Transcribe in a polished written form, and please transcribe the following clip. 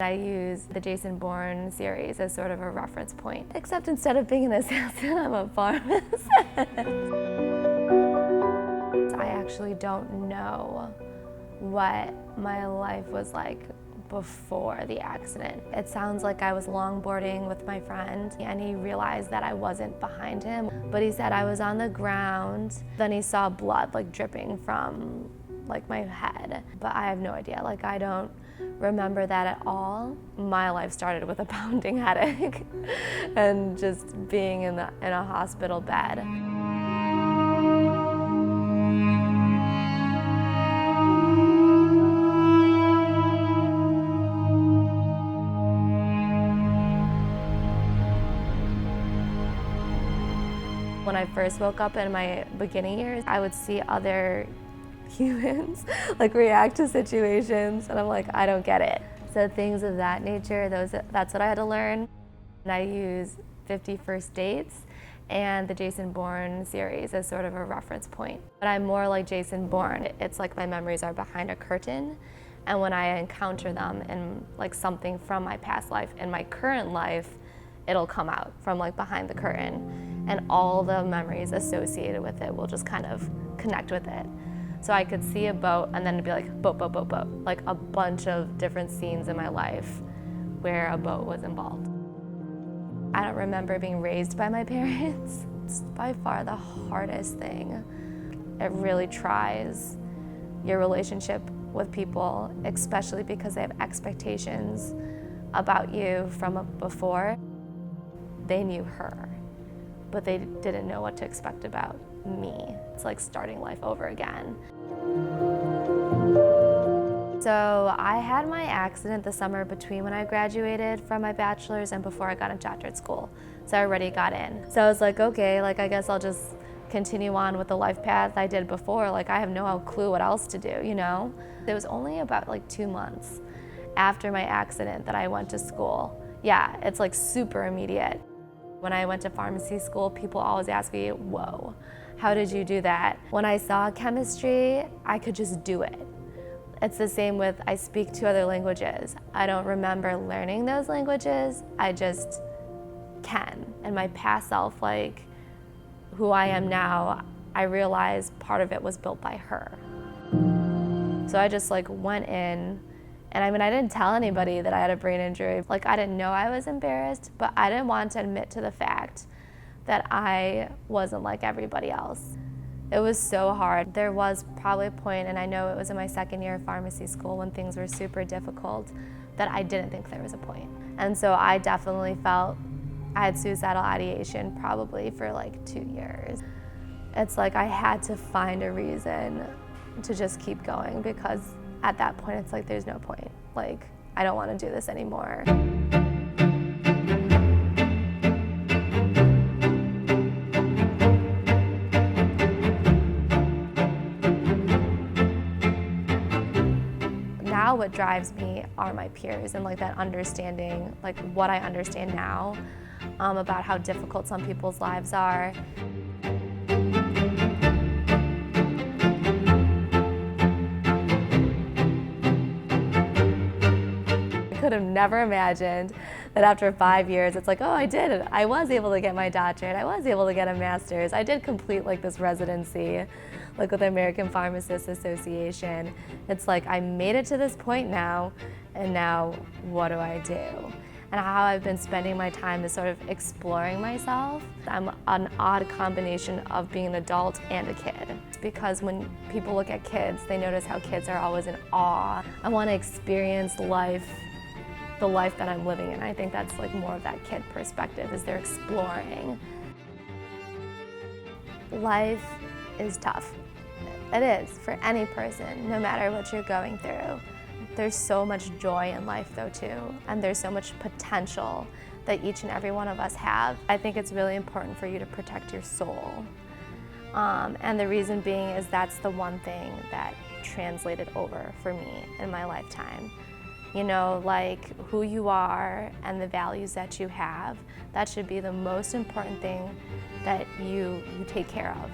I use the Jason Bourne series as sort of a reference point, except instead of being an assassin, I'm a pharmacist. I actually don't know what my life was like before the accident. It sounds like I was longboarding with my friend and he realized that I wasn't behind him, but he said I was on the ground. Then he saw blood like dripping from like my head, but I have no idea. Like I don't remember that at all. My life started with a pounding headache and just being in a hospital bed. When I first woke up in my beginning years, I would see other humans like react to situations and I'm like, I don't get it. So things of that nature, that's what I had to learn. And I use 50 First Dates and the Jason Bourne series as sort of a reference point. But I'm more like Jason Bourne. It's like my memories are behind a curtain, and when I encounter them in like something from my past life in my current life, it'll come out from like behind the curtain, and all the memories associated with it will just kind of connect with it. So I could see a boat and then it'd be like boat, boat, boat, boat, like a bunch of different scenes in my life where a boat was involved. I don't remember being raised by my parents. It's by far the hardest thing. It really tries your relationship with people, especially because they have expectations about you from before. They knew her, but they didn't know what to expect about me. It's like starting life over again. So I had my accident the summer between when I graduated from my bachelor's and before I got into doctorate school. So I already got in. So I was like, okay, like I guess I'll just continue on with the life path I did before. Like I have no clue what else to do, you know? It was only about like 2 months after my accident that I went to school. Yeah, it's like super immediate. When I went to pharmacy school, people always ask me, whoa, how did you do that? When I saw chemistry, I could just do it. It's the same with, I speak 2 other languages. I don't remember learning those languages, I just can. And my past self, like who I am now, I realized part of it was built by her. So I just like went in, and I mean, I didn't tell anybody that I had a brain injury. Like I didn't know I was embarrassed, but I didn't want to admit to the fact that I wasn't like everybody else. It was so hard. There was probably a point, and I know it was in my 2nd year of pharmacy school when things were super difficult, that I didn't think there was a point. And so I definitely felt I had suicidal ideation probably for like 2 years. It's like I had to find a reason to just keep going, because at that point it's like there's no point. Like I don't want to do this anymore. Now what drives me are my peers and like that understanding, like what I understand now about how difficult some people's lives are. I could have never imagined that after 5 years, it's like, oh, I did it. I was able to get my doctorate. I was able to get a master's. I did complete like this residency, like with the American Pharmacist Association. It's like I made it to this point now, and now what do I do? And how I've been spending my time is sort of exploring myself. I'm an odd combination of being an adult and a kid. It's because when people look at kids, they notice how kids are always in awe. I want to experience life, the life that I'm living in. I think that's like more of that kid perspective, is they're exploring. Life is tough. It is for any person, no matter what you're going through. There's so much joy in life though too, and there's so much potential that each and every one of us have. I think it's really important for you to protect your soul. And the reason being is that's the one thing that translated over for me in my lifetime. You know, like who you are and the values that you have, that should be the most important thing that you take care of.